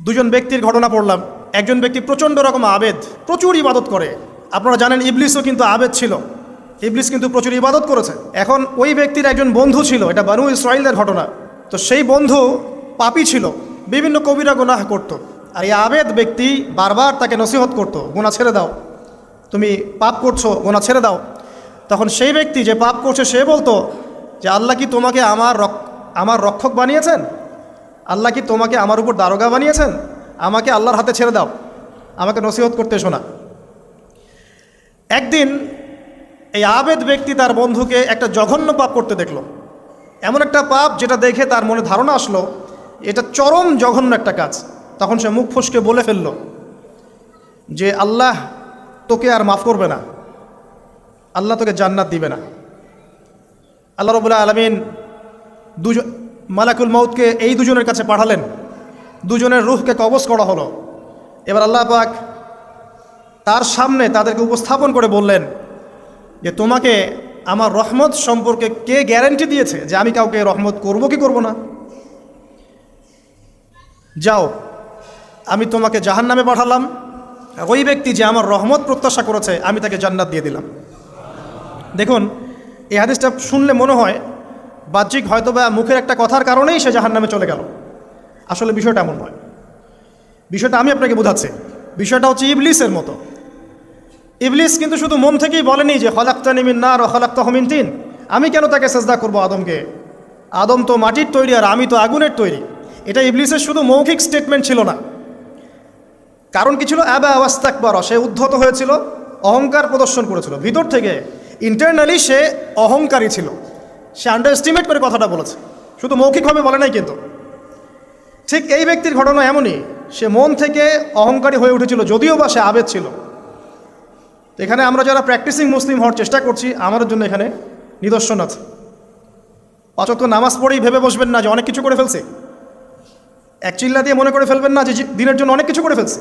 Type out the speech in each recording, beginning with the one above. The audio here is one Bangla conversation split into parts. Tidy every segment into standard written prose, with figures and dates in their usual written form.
দুজন ব্যক্তির ঘটনা পড়লাম। একজন ব্যক্তি প্রচণ্ড রকম আবেদ, প্রচুর ইবাদত করে। আপনারা জানেন ইবলিসও কিন্তু আবেদ ছিল, ইবলিস কিন্তু প্রচুর ইবাদত করেছে। এখন ওই ব্যক্তির একজন বন্ধু ছিল, এটা বানু ইসরাইলের ঘটনা। তো সেই বন্ধু পাপী ছিল, বিভিন্ন কবিরা গুনাহ করত। আর এই আবেদ ব্যক্তি বারবার তাকে নসিহত করত, গুনাহ ছেড়ে দাও, তুমি পাপ করছো, গুনাহ ছেড়ে দাও। তখন সেই ব্যক্তি যে পাপ করছে সে বলতো যে আল্লাহ কি তোমাকে আমার রক্ষক বানিয়েছেন? আল্লাহ কি তোমাকে আমার উপর দারোগা বানিয়েছেন? আমাকে আল্লাহর হাতে ছেড়ে দাও, আমাকে নসিহত করতে শোনা। একদিন এই আবেদ ব্যক্তি তার বন্ধুকে একটা জঘন্য পাপ করতে দেখলো, এমন একটা পাপ যেটা দেখে তার মনে ধারণা আসলো এটা চরম জঘন্য একটা কাজ। তখন সে মুখ ফসকে বলে ফেলল যে আল্লাহ তোকে আর মাফ করবে না, আল্লাহ তোকে জান্নাত দিবে না। আল্লাহ রাব্বুল আলামিন মালাকুল মউতকে এই দুজনের কাছে পাঠালেন, দুজনের রূহকে কবজ করা হলো। এবার আল্লাহ পাক তার সামনে তাদেরকে উপস্থাপন করে বললেন যে তোমাকে আমার রহমত সম্পর্কে কে গ্যারান্টি দিয়েছে যে আমি কাউকে রহমত করব কি করব না? যাও, আমি তোমাকে জাহান্নামে পাঠালাম, ওই ব্যক্তি যে আমার রহমত প্রত্যাশা করেছে আমি তাকে জান্নাত দিয়ে দিলাম। দেখুন, এই হাদিসটা শুনলে মনে হয় বাহ্যিক হয়তো বা মুখের একটা কথার কারণেই সে জাহান্নামে চলে গেল। আসলে বিষয়টা এমন নয়। বিষয়টা আমি আপনাকে বোঝাচ্ছি। বিষয়টা হচ্ছে ইবলিসের মতো। ইবলিস কিন্তু শুধু মন থেকেই বলেনি যে খলাকতানি মিন নার ওয়া খলাকতাহু মিন তিন, আমি কেন তাকে সেজদা করব আদমকে, আদম তো মাটির তৈরি আর আমি তো আগুনের তৈরি। এটা ইবলিসের শুধু মৌখিক স্টেটমেন্ট ছিল না, কারণ কি ছিল? আবা ওয়াস্তাকবারা, সে উদ্ধত হয়েছিল, অহংকার প্রদর্শন করেছিল। ভিতর থেকে ইন্টারনালি সে অহংকারী ছিল, সে আন্ডারএস্টিমেট করে কথাটা বলেছে, শুধু মৌখিকভাবে বলে নাই কিন্তু। ঠিক এই ব্যক্তির ঘটনা এমনই, সে মন থেকে অহংকারী হয়ে উঠেছিল, যদিও বা সে আবেদ ছিল। তো এখানে আমরা যারা প্র্যাকটিসিং মুসলিম হওয়ার চেষ্টা করছি আমাদের জন্য এখানে নিদর্শন আছে। পাঁচ ওয়াক্ত নামাজ পড়েই ভেবে বসবেন না যে অনেক কিছু করে ফেলছে, এক চিল্লা দিয়ে মনে করে ফেলবেন না যে দিনের জন্য অনেক কিছু করে ফেলছে।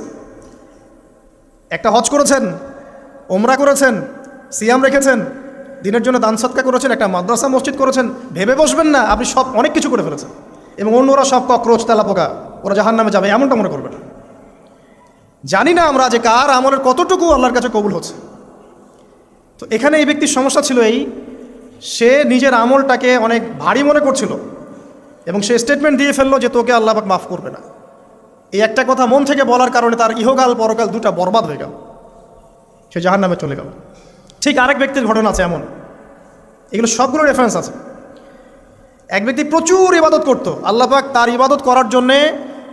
একটা হজ করেছেন, ওমরা করেছেন, সিয়াম রেখেছেন, দিনের জন্য দান সদকা করেছেন, একটা মাদ্রাসা মসজিদ করেছেন, ভেবে বসবেন না আপনি সব অনেক কিছু করে ফেলেছেন এবং অন্যরা সব ককরোচ তেলাপোকা, ওরা জাহান্নামে যাবে, এমনটা মনে করবেন। জানি না আমরা যে কার আমলের কতটুকু আল্লাহর কাছে কবুল হচ্ছে। তো এখানে এই ব্যক্তির সমস্যা ছিল এই, সে নিজের আমলটাকে অনেক ভারী মনে করছিল এবং সে স্টেটমেন্ট দিয়ে ফেললো যে তোকে আল্লাহ পাক মাফ করবে না। এই একটা কথা মন থেকে বলার কারণে তার ইহকাল পরকাল দুটা বরবাদ হয়ে গেল, সে জাহান্নামে চলে গেল। ঠিক আরেক ব্যক্তির ঘটনা আছে এমন, এগুলো সবগুলো রেফারেন্স আছে। এক ব্যক্তি প্রচুর ইবাদত করত, আল্লাহ পাক তার ইবাদত করার জন্যে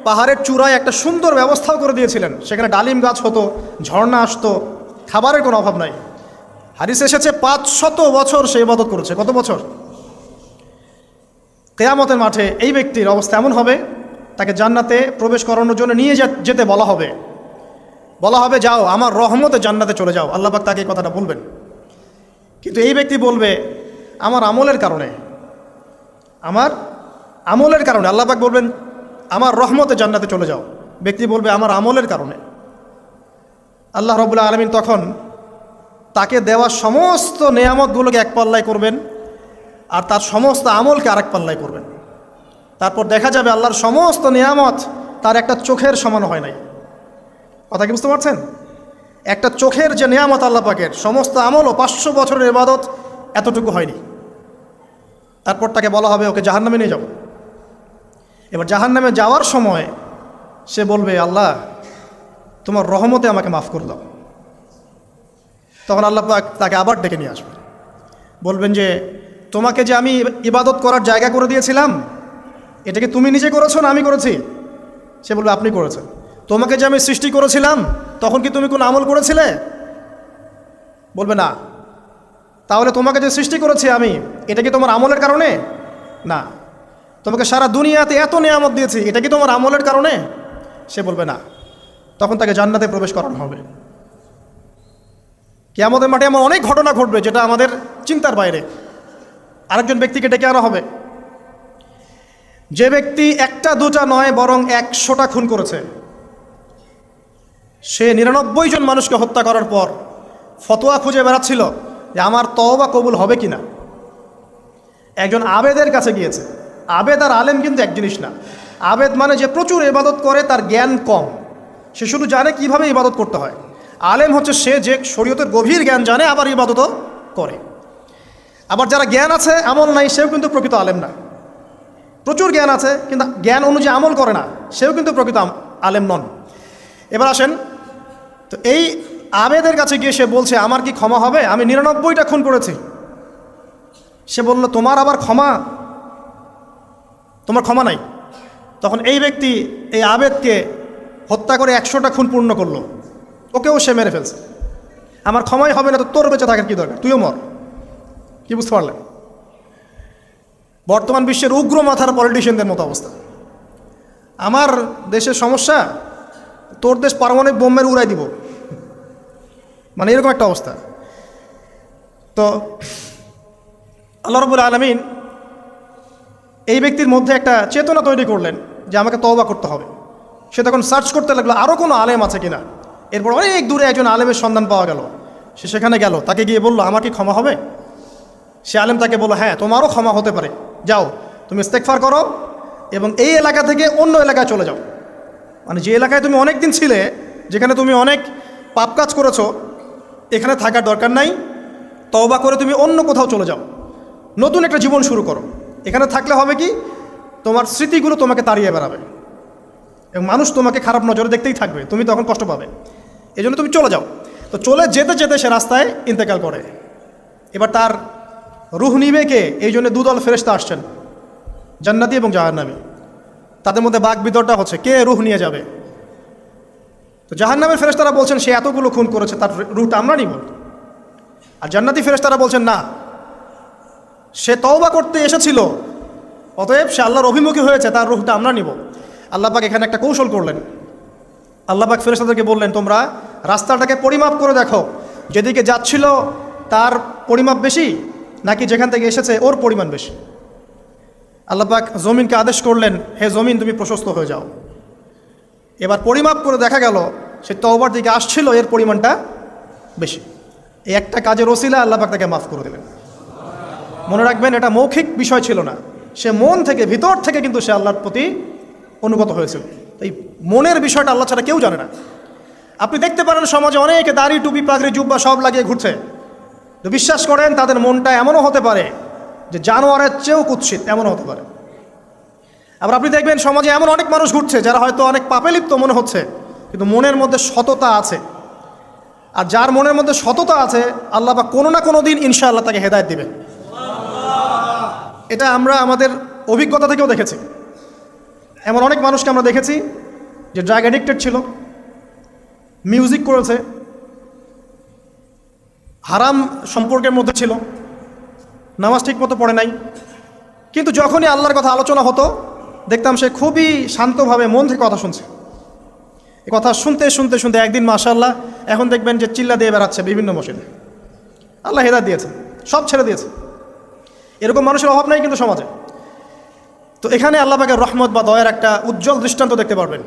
পাহাড়ের চূড়ায় একটা সুন্দর ব্যবস্থাও করে দিয়েছিলেন, সেখানে ডালিম গাছ হতো, ঝর্ণা আসতো, খাবারের কোনো অভাব নাই। হাদিসে এসেছে 500 বছর সে ইবাদত করেছে। কত বছর? কিয়ামতের মাঠে এই ব্যক্তির অবস্থা এমন হবে, তাকে জান্নাতে প্রবেশ করানোর জন্য নিয়ে যেতে বলা হবে যাও আমার রহমতে জান্নাতে চলে যাও। আল্লাহ পাক তাকে এই কথাটা বলবেন, কিন্তু এই ব্যক্তি বলবে আমার আমলের কারণে আল্লাহ পাক বলবেন আমার রহমতে জান্নাতে চলে যাও। ব্যক্তি বলবে আমার আমলের কারণে। আল্লাহ রাব্বুল আলামিন তখন তাকে দেওয়া সমস্ত নেয়ামতগুলোকে এক পাল্লায় করবেন আর তার সমস্ত আমলকে আরেক পাল্লায় করবেন। তারপর দেখা যাবে আল্লাহর সমস্ত নেয়ামত তার একটা চোখের সমান হয় নাই। কথা কি বুঝতে পারছেন? একটা চোখের যে নেয়ামত আল্লাহ পাকের, সমস্ত আমলও 500 বছরের ইবাদত এতটুকু হয়নি। তারপর তাকে বলা হবে ওকে জাহান্নামে নিয়ে যাও। এবার জাহান্নামে যাওয়ার সময় সে বলবে আল্লাহ তোমার রহমতে আমাকে মাফ করে দাও। তখন আল্লাহ পাক তাকে আবার ডেকে নিয়ে আসবেন, বলবেন যে তোমাকে যে আমি ইবাদত করার জায়গা করে দিয়েছিলাম, এটাকে তুমি নিজে করেছো না আমি করেছি? সে বলবে আপনি করেছেন। তোমাকে যে আমি সৃষ্টি করেছিলাম তখন কি তুমি কোনো আমল করেছিলে? বলবে না। তাহলে তোমাকে যে সৃষ্টি করেছি আমি, এটা কি তোমার আমলের কারণে? না। তোমাকে সারা দুনিয়াতে এত নেয়ামত দিয়েছি, এটা কি তোমার আমলের কারণে? সে বলবে না। তখন তাকে জান্নাতে প্রবেশ করানো হবে। কিয়ামতের মাঠে এমন অনেক ঘটনা ঘটবে যেটা আমাদের চিন্তার বাইরে। আরেকজন ব্যক্তিকে ডেকে আনা হবে, যে ব্যক্তি একটা দুটা নয় বরং 100টা খুন করেছে। সে 99 জন মানুষকে হত্যা করার পর ফতোয়া খুঁজে বেড়াচ্ছিল যে আমার তওবা কবুল হবে কিনা। একজন আবেদের কাছে গিয়েছে। আবেদ আর আলেম কিন্তু এক জিনিস না। আবেদ মানে যে প্রচুর ইবাদত করে, তার জ্ঞান কম, সে শুধু জানে কিভাবে ইবাদত করতে হয়। আলেম হচ্ছে সে যে শরীয়তের গভীর জ্ঞান জানে, আবার ইবাদতও করে। আবার যারা জ্ঞান আছে আমল নাই, সেও কিন্তু প্রকৃত আলেম না। প্রচুর জ্ঞান আছে কিন্তু জ্ঞান অনুযায়ী আমল করে না, সেও কিন্তু প্রকৃত আলেম নন। এবার আসেন, তো এই আবেদের কাছে গিয়ে সে বলছে আমার কি ক্ষমা হবে, আমি 99টা খুন করেছি। সে বলল তোমার আবার ক্ষমা, তোমার ক্ষমা নাই। তখন এই ব্যক্তি এই আবেদকে হত্যা করে 100টা খুন পূর্ণ করলো, ওকেও সে মেরে ফেলছে। আমার ক্ষমাই হবে না তো তোর বেঁচে থাকার কি দরকার, তুইও মর। কি বুঝতে পারলেন? বর্তমান বিশ্বের উগ্র মাথার পলিটিশিয়ানদের মতো অবস্থা। আমার দেশের সমস্যা, তোর দেশ পারমাণবিক বোম্বের উড়াই দিব, মানে এরকম একটা অবস্থা। তো আল্লাহ রাব্বুল আলামিন এই ব্যক্তির মধ্যে একটা চেতনা তৈরি করলেন যে আমাকে তওবা করতে হবে। সে তখন সার্চ করতে লাগলো আরও কোনো আলেম আছে কিনা। এরপর অনেক দূরে একজন আলেমের সন্ধান পাওয়া গেল। সে সেখানে গেল, তাকে গিয়ে বলল আমার কি ক্ষমা হবে? সে আলেম তাকে বলল হ্যাঁ, তোমারও ক্ষমা হতে পারে, যাও তুমি ইস্তেগফার করো এবং এই এলাকা থেকে অন্য এলাকায় চলে যাও। মানে যে এলাকায় তুমি অনেক দিন ছিলে, যেখানে তুমি অনেক পাপ কাজ করেছো, এখানে থাকার দরকার নাই, তওবা করে তুমি অন্য কোথাও চলে যাও, নতুন একটা জীবন শুরু করো। এখানে থাকলে হবে কি, তোমার স্মৃতিগুলো তোমাকে তাড়িয়ে বেড়াবে এবং মানুষ তোমাকে খারাপ নজরে দেখতেই থাকবে, তুমি তখন কষ্ট পাবে। এই জন্য তুমি চলে যাও। তো চলে যেতে যেতে সে রাস্তায় ইন্তেকাল করে। এবার তার রুহ নিবে কে? এই জন্য দুদল ফেরেশতা আসছেন, জান্নাতি এবং জাহান্নামী। তাদের মধ্যে বাক বিতরটা হচ্ছে কে রুহ নিয়ে যাবে। তো জাহান্নামের ফেরেশতারা বলছেন সে এতগুলো খুন করেছে, তার রুহটা আমরা নিব। আর জান্নাতি ফেরেশতারা বলছেন না, সে তওবা করতে এসেছিল, অতএব সে আল্লাহর অভিমুখী হয়েছে, তার রুহটা আমরা নিব। আল্লাহ পাক এখানে একটা কৌশল করলেন। আল্লাহ পাক ফেরেশতাদেরকে বললেন তোমরা রাস্তাটাকে পরিমাপ করে দেখো, যেদিকে যাচ্ছিল তার পরিমাপ বেশি নাকি যেখান থেকে এসেছে ওর পরিমাণ বেশি। আল্লাহ পাক জমিনকে আদেশ করলেন হে জমিন তুমি প্রশস্ত হয়ে যাও। এবার পরিমাপ করে দেখা গেল সে তওবার দিকে আসছিল, এর পরিমাণটা বেশি। এই একটা কাজের ওসিলা আল্লাহ পাক তাকে মাফ করে দিলেন। মনে রাখবেন এটা মৌখিক বিষয় ছিল না, সে মন থেকে ভিতর থেকে কিন্তু সে আল্লাহর প্রতি অনুগত হয়েছিল। এই মনের বিষয়টা আল্লাহ ছাড়া কেউ জানে না। আপনি দেখতে পারেন সমাজে অনেকে দাড়ি টুপি পাগড়ি জুব্বা সব লাগিয়ে ঘুরছে, তো বিশ্বাস করেন তাদের মনটা এমনও হতে পারে যে জানোয়ারের চেয়েও কুৎসিত, এমনও হতে পারে। আবার আপনি দেখবেন সমাজে এমন অনেক মানুষ ঘুরছে যারা হয়তো অনেক পাপে লিপ্ত মনে হচ্ছে, কিন্তু মনের মধ্যে সততা আছে। আর যার মনের মধ্যে সততা আছে আল্লাহ বা কোনো না কোনো দিন ইনশাআল্লাহ তাকে হেদায়েত দিবেন। এটা আমরা আমাদের অভিজ্ঞতা থেকেও দেখেছি। এমন অনেক মানুষকে আমরা দেখেছি যে ড্রাগ অ্যাডিক্টেড ছিল, মিউজিক করেছে, হারাম সম্পর্কের মধ্যে ছিল, নামাজ ঠিক মতো পড়ে নাই, কিন্তু যখনই আল্লাহর কথা আলোচনা হতো দেখতাম সে খুবই শান্তভাবে মন থেকে কথা শুনছে। এই কথা শুনতে শুনতে শুনতে একদিন মাশাআল্লাহ এখন দেখবেন যে চিল্লা দিয়ে বেড়াচ্ছে বিভিন্ন মসজিদে। আল্লাহ হেদায়েত দিয়েছে, সব ছেড়ে দিয়েছে। এরকম মানুষের অভাব নাই কিন্তু সমাজে। তো এখানে আল্লাহ পাকের রহমত বা দয়ার একটা উজ্জ্বল দৃষ্টান্ত দেখতে পারবেন।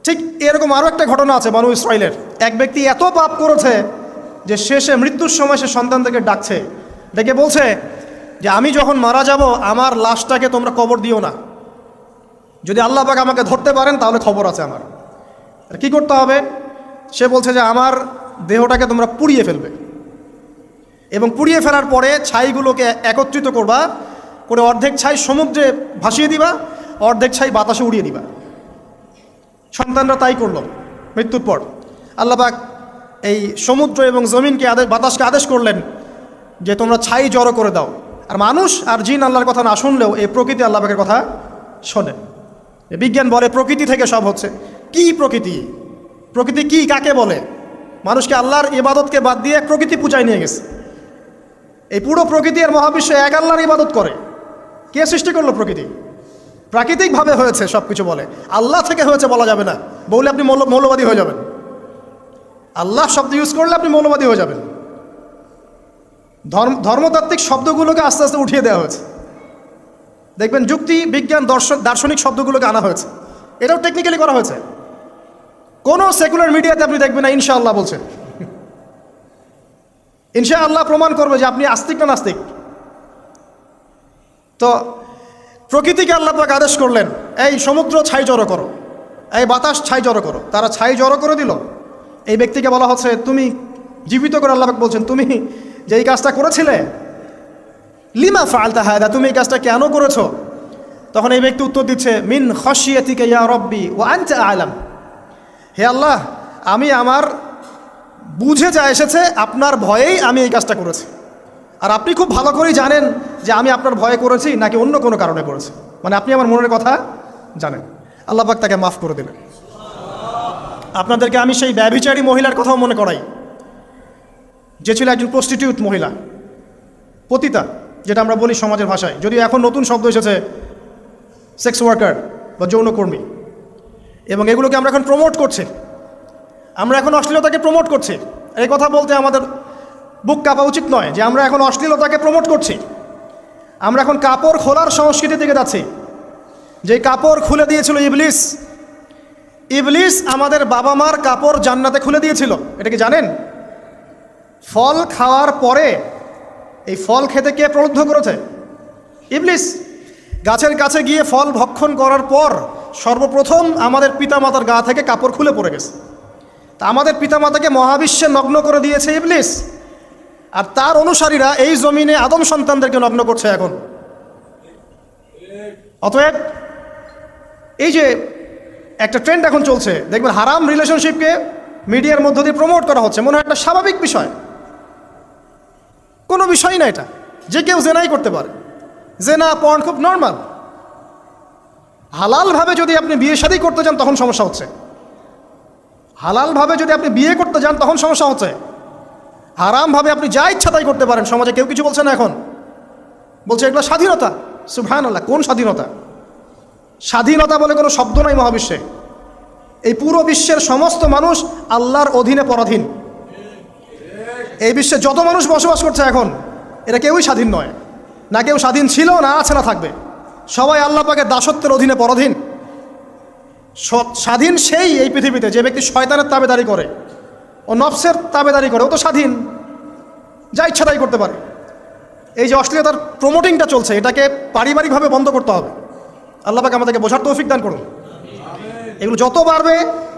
ঠিক এরকম আরও একটা ঘটনা আছে বনু ইসরাইলের। এক ব্যক্তি এত পাপ করেছে যে শেষে মৃত্যুর সময় সে সন্তানদেরকে ডাকছে, ডেকে বলছে যে আমি যখন মারা যাব আমার লাশটাকে তোমরা কবর দিও না, যদি আল্লাহ পাক আমাকে ধরতে পারেন তাহলে খবর আছে আমার। আর কী করতে হবে? সে বলছে যে আমার দেহটাকে তোমরা পুড়িয়ে ফেলবে এবং পুড়িয়ে ফেলার পরে ছাইগুলোকে একত্রিত করবা, করে অর্ধেক ছাই সমুদ্রে ভাসিয়ে দিবা, অর্ধেক ছাই বাতাসে উড়িয়ে দিবা। সন্তানরা তাই করলো। মৃত্যুর পর আল্লাহ পাক এই সমুদ্র এবং জমিনকে বাতাসকে আদেশ করলেন যে তোমরা ছাই জড়ো করে দাও। আর মানুষ আর জিন আল্লাহর কথা না শুনলেও এই প্রকৃতি আল্লাহ পাকের কথা শোনে। বিজ্ঞান বলে প্রকৃতি থেকে সব হচ্ছে। কি প্রকৃতি? প্রকৃতি কি, কাকে বলে? মানুষকে আল্লাহর ইবাদতকে বাদ দিয়ে প্রকৃতি পূজায় নিয়ে গেছে। এই পুরো প্রকৃতি আর মহাবিশ্ব এক আল্লাহর ইবাদত করে। কে সৃষ্টি করলো প্রকৃতি? প্রাকৃতিকভাবে হয়েছে সব কিছু বলে, আল্লাহ থেকে হয়েছে বলা যাবে না। বললে আপনি মৌলবাদী হয়ে যাবেন। আল্লাহ শব্দ ইউজ করলে আপনি মৌলবাদী হয়ে যাবেন। ধর্মতাত্ত্বিক শব্দগুলোকে আস্তে আস্তে উঠিয়ে দেওয়া হয়েছে। দেখবেন যুক্তি বিজ্ঞান দার্শনিক শব্দগুলোকে আনা হয়েছে। এটাও টেকনিক্যালি করা হয়েছে। কোনো সেকুলার মিডিয়াতে আপনি দেখবেন না ইনশাআল্লাহ বলছে। ইনশাআল্লাহ প্রমাণ করবে যে আপনি আস্তিক না নাস্তিক। তো প্রকৃতিকে আল্লাহ পাক আদেশ করলেন, এই সমুদ্র ছাই জড়ো করো, এই বাতাস ছাই জড়ো করো। তারা ছাই জড়ো করে দিল। এই ব্যক্তিকে বলা হচ্ছে, তুমি জীবিত করে আল্লাহ পাক বলছেন, তুমি যে এই কাজটা করেছিলে, লিমা ফাআলতা হাদা, তুমি এই কাজটা কেন করেছো? তখন এই ব্যক্তি উত্তর দিচ্ছে, মিন খাশিয়াতিকা ইয়া রাব্বি ওয়া আনতা আ'লাম। হে আল্লাহ, আমি আমার বুঝে যা এসেছে আপনার ভয়েই আমি এই কাজটা করেছি, আর আপনি খুব ভালো করেই জানেন যে আমি আপনার ভয়ে করেছি নাকি অন্য কোনো কারণে করেছি। মানে আপনি আমার মনের কথা জানেন। আল্লাহ পাক তাকে মাফ করে দিলেন। আপনাদেরকে আমি সেই ব্যভিচারী মহিলার কথাও মনে করাই, যে ছিল একজন প্রস্টিটিউট মহিলা, পতিতা, যেটা আমরা বলি সমাজের ভাষায়, যদিও এখন নতুন শব্দ এসেছে সেক্স ওয়ার্কার বা যৌনকর্মী। এবং এগুলোকে আমরা এখন প্রমোট করছি, আমরা এখন অশ্লীলতাকে প্রমোট করছি। এই কথা বলতে আমাদের বুক কাঁপা উচিত নয় যে আমরা এখন অশ্লীলতাকে প্রমোট করছি। আমরা এখন কাপড় খোলার সংস্কৃতি থেকে যাচ্ছি। যে কাপড় খুলে দিয়েছিল ইবলিস, ইবলিস আমাদের বাবা মার কাপড় জান্নাতে খুলে দিয়েছিল। এটা কি জানেন? ফল খাওয়ার পরে এই ফল খেতে কে প্রলুব্ধ করেছে? ইবলিস। গাছের কাছে গিয়ে ফল ভক্ষণ করার পর সর্বপ্রথম আমাদের পিতামাতার গা থেকে কাপড় খুলে পড়ে গেছে। তা আমাদের পিতামাতাকে মহাবিশ্বে নগ্ন করে দিয়েছে ইবলিস, আর তার অনুসারীরা এই জমিনে আদম সন্তানদেরকে নগ্ন করছে এখন। অতএব এই যে একটা ট্রেন্ড এখন চলছে, দেখবেন হারাম রিলেশনশিপকে মিডিয়ার মধ্য দিয়ে প্রমোট করা হচ্ছে, মনে হয় একটা স্বাভাবিক বিষয়, কোনো বিষয় না এটা, যে কেউ জেনাই করতে পারে। জেনা পর্ন খুব নর্মাল। হালালভাবে যদি আপনি বিয়ে শাদী করতে যান তখন সমস্যা হচ্ছে, হালালভাবে যদি আপনি বিয়ে করতে যান তখন সমস্যা হচ্ছে। হারামভাবে আপনি যা ইচ্ছা তাই করতে পারেন, সমাজে কেউ কিছু বলছে না। এখন বলছে এগুলো স্বাধীনতা। সুবহানাল্লাহ, কোন স্বাধীনতা? স্বাধীনতা বলে কোনো শব্দ নাই মহাবিশ্বে। এই পুরো বিশ্বের সমস্ত মানুষ আল্লাহর অধীনে পরাধীন। এই বিশ্বে যত মানুষ বসবাস করছে এখন, এরা কেউই স্বাধীন নয়, না কেউ স্বাধীন ছিল, না আছে, না থাকবে। সবাই আল্লাহ পাকের দাসত্বের অধীনে পরাধীন। স্বাধীন সেই এই পৃথিবীতে যে ব্যক্তি শয়তানের তাবেদারি করে, ও নফসের তাবেদারি করে, ও তো স্বাধীন, যা ইচ্ছা তাই করতে পারে। এই যে অশ্লীলতার প্রমোটিংটা চলছে, এটাকে পারিবারিকভাবে বন্ধ করতে হবে। আল্লাহ পাক আমাদেরকে বোঝার তৌফিক দান করুন। এগুলো যত বাড়বে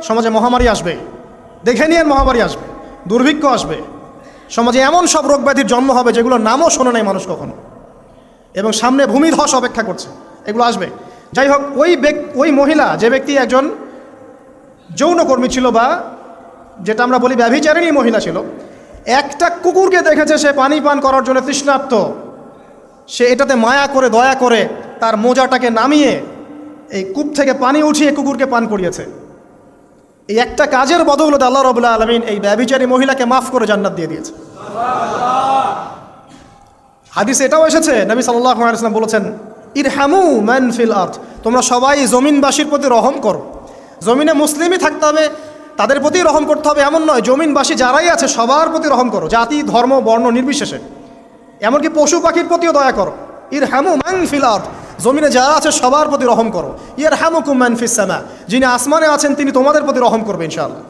সমাজে মহামারী আসবে, দেখে নিয়ে মহামারী আসবে, দুর্ভিক্ষ আসবে, সমাজে এমন সব রোগ ব্যাধির জন্ম হবে যেগুলোর নামও শোনে নাই মানুষ কখনো, এবং সামনে ভূমিধস অপেক্ষা করছে, এগুলো আসবে। যাই হোক, ওই মহিলা, যে ব্যক্তি একজন যৌনকর্মী ছিল, বা যেটা আমরা বলি ব্যভিচারিণী মহিলা ছিল, একটা কুকুরকে দেখেছে সে পানি পান করার জন্য তৃষ্ণার্ত, সে এটাতে মায়া করে দয়া করে তার মোজাটাকে নামিয়ে এই কূপ থেকে পানি উঠিয়ে কুকুরকে পান করিয়েছে। এই একটা কাজের বদৌলতে আল্লাহ রাব্বুল আলামিন এই ব্যভিচারী মহিলাকে মাফ করে জান্নাত দিয়ে দিয়েছে। হাদিসে এটাও এসেছে, নবী সাল্লাল্লাহু আলাইহি ওয়াসাল্লাম বলেছেন, ইরহামু মান ফিল আরদ, তোমরা সবাই জমিনবাসীর প্রতি রহম করো। জমিনে মুসলিমই থাকতে হবে, তাদের প্রতি রহম করতে হবে এমন নয়, জমিনবাসী যারাই আছে সবার প্রতি রহম করো, জাতি ধর্ম বর্ণ নির্বিশেষে, এমনকি পশু পাখির প্রতিও দয়া করো। ইরহামু মান ফিল আরদ, জমিনে যারা আছে সবার প্রতি রহম করো। ইয়ারহামুকুম মান ফিস সামা, যিনি আসমানে আছেন তিনি তোমাদের প্রতি রহম করবে ইনশাআল্লাহ।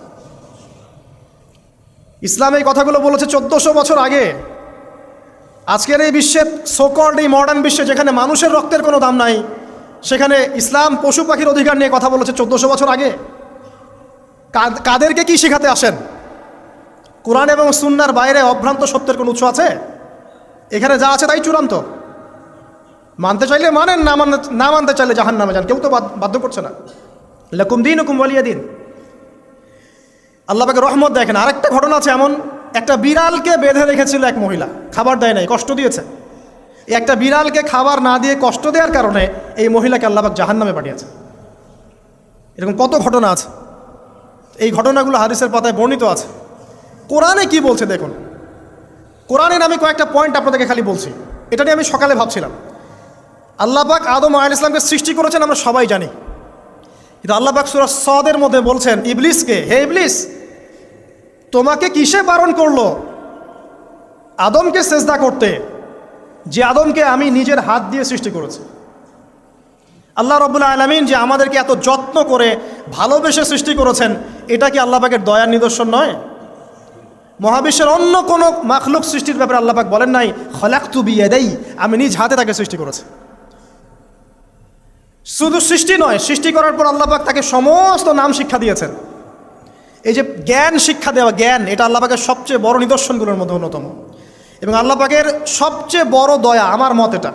ইসলাম এই কথাগুলো বলেছে 1400 বছর আগে। আজকের এই বিশ্বের সোকল্ড এই মডার্ন বিশ্বে, যেখানে মানুষের রক্তের কোনো দাম নাই, সেখানে ইসলাম পশু পাখির অধিকার নিয়ে কথা বলেছে 1400 বছর আগে। কাদেরকে কি শেখাতে আসেন? কোরআন এবং সুন্নাহর বাইরে অভ্রান্ত সত্যের কোনো উৎস আছে? এখানে যা আছে তাই চূড়ান্ত। মানতে চাইলে মানেন, না মানতে চাইলে জাহান্নামে যান, কেউ তো বাধ্য করছে না। লাকুম দীনুকুম ওয়ালিয়া দিন। আল্লাহ পাকের রহমত দেখেন। আরেকটা ঘটনা আছে এমন, একটা বিড়ালকে বেঁধে রেখেছিল এক মহিলা, খাবার দেয় নাই, কষ্ট দিয়েছে। একটা বিড়ালকে খাবার না দিয়ে কষ্ট দেওয়ার কারণে এই মহিলাকে আল্লাহ পাক জাহান্নামে পাঠিয়েছে। এরকম কত ঘটনা আছে, এই ঘটনাগুলো হাদিসের পাতায় বর্ণিত আছে। কোরআনে কি বলছে দেখুন। কোরআনের আমি কয়েকটা পয়েন্ট আপনাদেরকে খালি বলছি, এটা নিয়ে আমি সকালে ভাবছিলাম। আল্লাহ পাক আদম আলাইহিস সালামকে সৃষ্টি করেছেন আমরা সবাই জানি, কিন্তু আল্লাহ পাক সূরা সদের মধ্যে বলছেন ইবলিসকে, হে ইবলিস, তোমাকে কিসে বারণ করলো আদমকে সেজদা করতে, যে আদমকে আমি নিজের হাত দিয়ে সৃষ্টি করেছি। আল্লাহ রাব্বুল আলামিন যে আমাদেরকে এত যত্ন করে ভালোবেসে সৃষ্টি করেছেন, এটা কি আল্লাহ পাকের দয়ার নিদর্শন নয়? মহাবিশ্বের অন্য কোনো মাখলুক সৃষ্টির ব্যাপারে আল্লাহ পাক বলেন নাই খলাকতু বিয়াদাই, আমি নিজ হাতে তাকে সৃষ্টি করেছি। শুধু সৃষ্টি নয়, সৃষ্টি করার পর আল্লাহ পাক তাকে সমস্ত নাম শিক্ষা দিয়েছেন। এই যে জ্ঞান শিক্ষা দেওয়া, জ্ঞান, এটা আল্লাহ পাকের সবচেয়ে বড় নিদর্শনগুলোর মধ্যে অন্যতম। এবং আল্লাহ পাকের সবচেয়ে বড় দয়া আমার মত এটা,